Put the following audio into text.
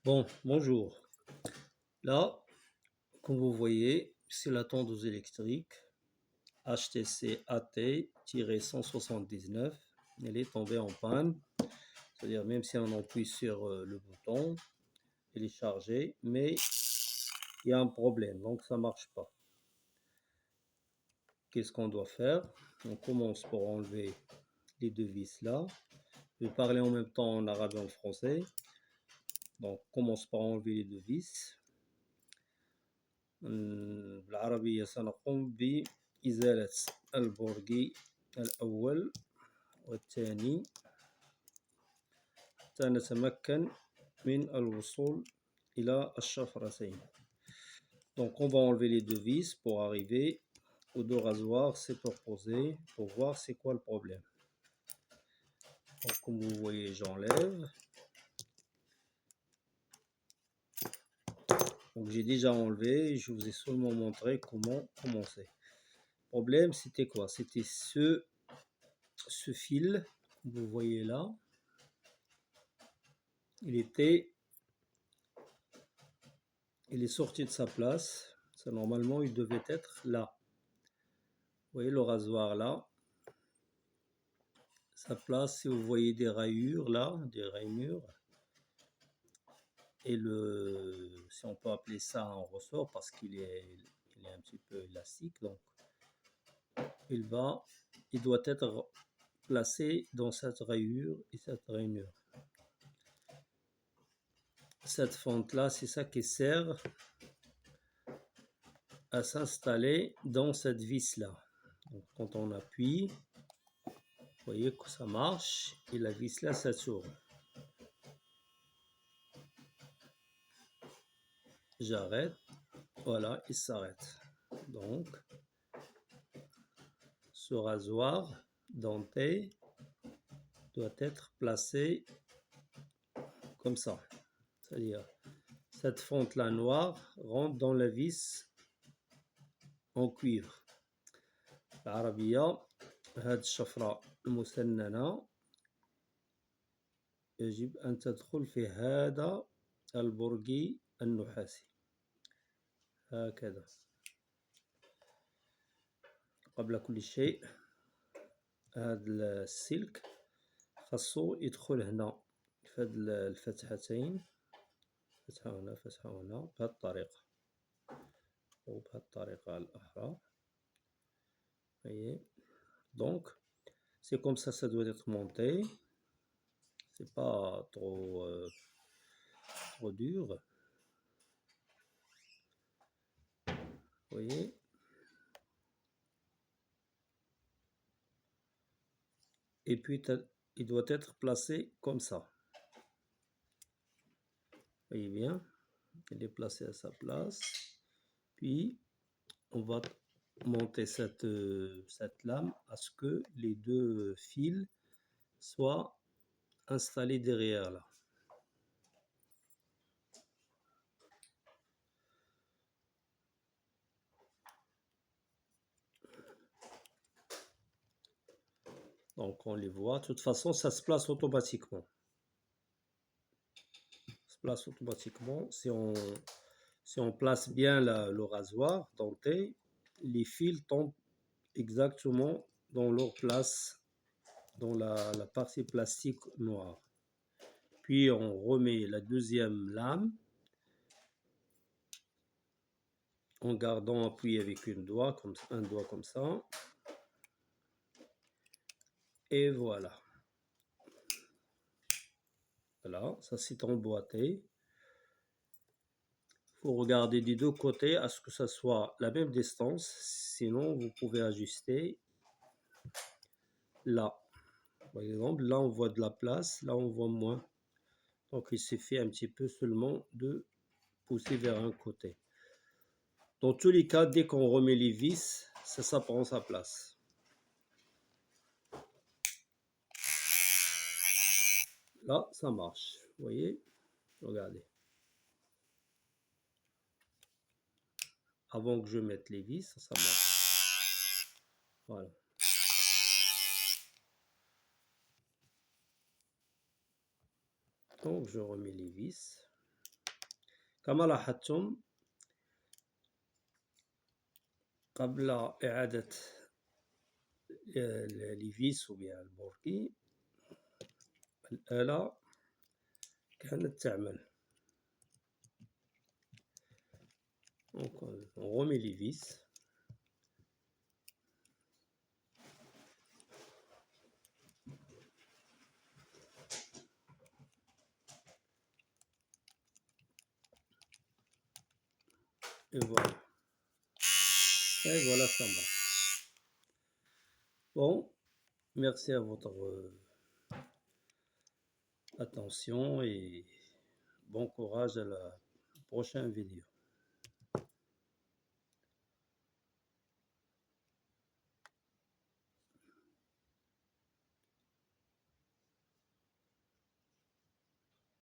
Bon, bonjour. Là, comme vous voyez, c'est la tondeuse électrique HTC AT-179. Elle est tombée en panne. C'est-à-dire, même si on appuie sur le bouton, elle est chargée, mais il y a un problème, donc ça ne marche pas. Qu'est-ce qu'on doit faire? On commence par enlever les deux vis là. Je vais parler en même temps en arabe et en français. Donc, on commence par enlever les deux vis. بالعربية سنقوم بإزالة البرغي الأول والثاني حتى نتمكن من الوصول إلى الشفرتين. Donc on va enlever les deux vis pour arriver aux deux rasoirs superposés pour voir c'est quoi le problème. Donc comme vous voyez, j'enlève. Donc j'ai déjà enlevé, je vous ai seulement montré comment commencer. Le problème c'était quoi? C'était ce fil que vous voyez là. Il est sorti de sa place. Ça, normalement, il devait être là. Vous voyez le rasoir là. Sa place, si vous voyez des rayures là, des rainures. Et si on peut appeler ça un ressort parce qu'il est un petit peu élastique. Donc, il doit être placé dans cette rayure et cette rainure. Cette fente là, c'est ça qui sert à s'installer dans cette vis là. Donc, quand on appuie, vous voyez que ça marche et la vis là, ça tourne. J'arrête, voilà, il s'arrête. Donc, ce rasoir denté doit être placé comme ça. C'est-à-dire, cette fente là noire rentre dans la vis en cuivre. العربية هاد الشفرة المسننة يجب أن تدخل في هذا البرغي النحاسي هكذا. قبل كل شيء هذا السلك خاصو يدخل هنا في هاد الفتحتين، فتحة هنا فتحة هنا بهذه الطريقة وبهذه الطريقة الأخرى. voyez, donc c'est comme ça doit être monté. C'est pas trop dur. Voyez, et puis il doit être placé comme ça. Voyez bien, il est placé à sa place. Puis on va monter cette lame à ce que les deux fils soient installés derrière là. Donc on les voit. De toute façon, ça se place automatiquement. Ça se place automatiquement. Si on place bien le rasoir denté, les fils tombent exactement dans leur place, dans la partie plastique noire. Puis on remet la deuxième lame en gardant appuyé avec un doigt comme ça. Et voilà. Voilà, ça c'est emboîté. Il faut regarder des deux côtés à ce que ça soit la même distance. Sinon, vous pouvez ajuster là. Par exemple, là on voit de la place, là on voit moins. Donc il suffit un petit peu seulement de pousser vers un côté. Dans tous les cas, dès qu'on remet les vis, ça prend sa place. Là, ça marche. Vous voyez? Regardez. Avant que je mette les vis, ça marche. Voilà. Donc, je remets les vis. كما لاحظتم قبل إعادة ليفيس وبيع البوركي الآلة كانت تعمل. Donc on remet les vis. Et voilà. Et voilà, ça marche. Bon, merci à votre attention et bon courage à la prochaine vidéo.